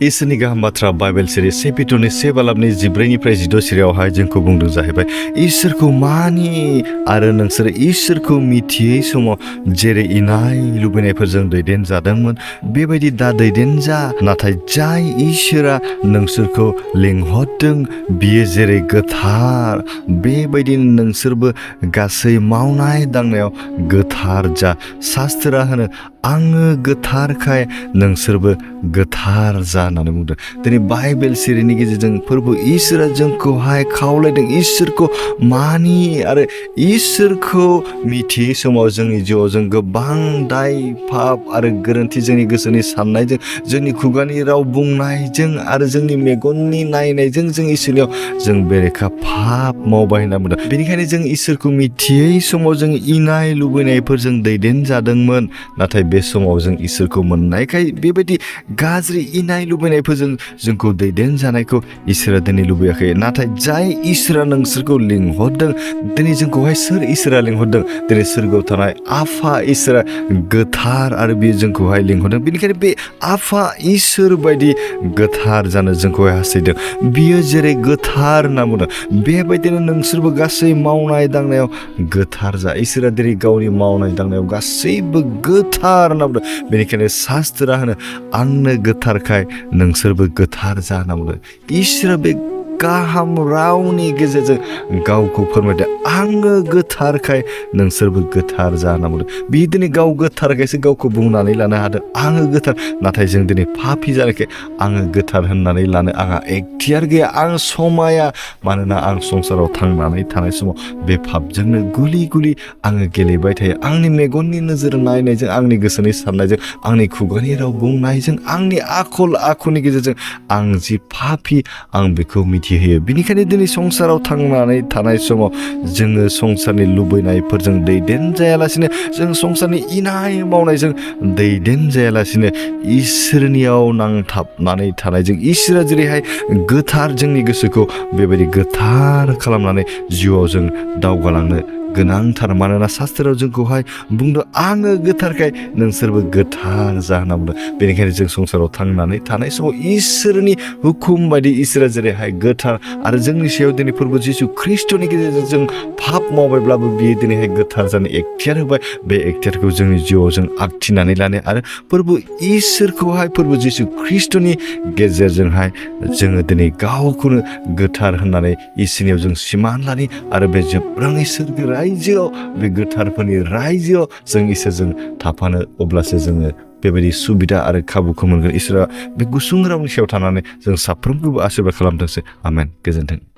इसोरनि गाहाम बाथ्रा बाइबेल सिरि से पेट्रनि से बालाबनि 14निफ्राय 16 सिरियावहाय जोंखौ बुंदों जाहैबाय इसोरखौ मानि आरो नोंसोर इसोरखौ मिथियै समाव जेरै इनाय लुबैनायफोरजों दैदेन जादोंमोन बेबायदि दा दैदेन जा नाथाय जाय इसोरा नोंसोरखौ लिंहरदों बियो जेरै गोथार बेबायदिनो नोंसोरबो गासै मावनाय दांनायाव गोथार जा शास्त्रा होनो आङो गोथारखाय नोंसोरबो गोथार जा होननानै बुंदों दिनै बाइबेल सिरिनि गेजेरजों फोरबो इसोरा जोंखौहाय खावलायदों इसोरखौ मानि आरो इसोरखौ मिथियै समाव जोंनि जिउआव जों गोबां दाय पाप आरो गोरोन्थि जोंनि गोसोनि साननायजों जोंनि खुगानि राव बुंनायजों आरो जोंनि मेगननि नायनायजों जों इसोरनियाव जों बेरेखा पाप मावबाय होनना बुंदों बेनिखायनो जों इसोरखौ मिथियै समाव जों इनाय लुबैनायफोरजों दैदेन जादोंमोन नाथाय बे समाव जों इसोरखौ मोननायखाय बेबायदि गाज्रि इनाय लुबैनायफोरजों जोंखौ दैदेन जानायखौ इसोरा दिनै लुबैयाखै नाथाय जाय इसोरा नोंसोरखौ लिंहरदों दिनै जोंखौहाय सोर इसोरा लिंहरदों दिनै सोरगोआव थानाय आफा इसोरा गोथार आरो बियो जोंखौहाय लिंहरदों बेनिखायनो बे आफा इसोर बायदि गोथार जानो जोंखौहाय हास्थायदों बियो जेरै गोथार होनना बुंदों बेबायदिनो नोंसोरबो गासै मावनाय दांनायाव गोथार जा इसोरा दिनै गावनि मावनाय दांनायाव गासैबो गोथार होनना बुंदों बेनिखायनो शास्त्रा होनो आंनो गोथारखाय नोंसोरबो गोथार जा होनना बुंदों इसोरा बे गाहाम रावनि गेजेरजों गावखौ फोरमायदों आङो गोथारखाय नोंसोरबो गोथार जा होनना बुंदों बि दिनै गाव गोथारखायसो गावखौ बुंनानै लानो हादों आङो गोथार नाथाय जों दिनै पापी जानायखाय आङो गोथार होननानै लानो आंहा एखथियार गैया आं समाया मानोना आं संसाराव थांनानै थानाय समाव बे पापजोंनो गुलि गुलि आङो गेलेबाय थायो आंनि मेगननि नोजोर नायनायजों आंनि गोसोनि साननायजों आंनि खुगानि राव बुंनायजों आंनि आखल आखुनि गेजेरजों आं जि पापी आं बेखौ मिथिहोयो बेनिखायनो दिनै संसाराव थांनानै थानाय समाव जोङो संसारनि लुबैनायफोरजों दैदेन जायालासिनो जों संसारनि इनाय मावनायजों दैदेन जायालासिनो इसोरनियाव नांथाबनानै थानायजों इसोरा जेरैहाय गोथार जोंनि गोसोखौ बेबायदि गोथार खालामनानै जिउआव जों दावगालांनो गोनांथार मानोना शास्त्राव जोंखौहाय बुंदों आङो गोथारखाय नोंसोरबो गोथार जा होनना बुंदों बेनिखायनो जों संसाराव थांनानै थानाय समाव इसोरनि हुकुम बायदि इसोरा जेरैहाय गोथार आरो जोंनि सायाव दिनै फोरबो जिसु ख्रिस्ट'नि गेजेरजों जों पाप मावबायब्लाबो बियो दिनैहाय गोथार जानो एखथियार होबाय बे एखथियारखौ जोंनि जिउआव जों आखथिनानै लानो आरो फोरबो इसोरखौहाय फोरबो जिसु ख्रिस्ट'नि गेजेरजोंहाय जोङो दिनै गावखौनो गोथार होननानै इसोरनियाव जों सिमान लानि आरो बे जोबलाङै सोरगो रायजोआव बे गोथारफोरनि रायजोआव जों इसोरजों थाफानो अब्लासो जोङो बेबायदि सुबिदा आरो खाबुखौ मोनगोन इसोरा बे गुसुं रावनि सायाव थानानै जों साफ्रोमखौबो आशीर्बाद खालामथोंसै आमेन गोजोन्थों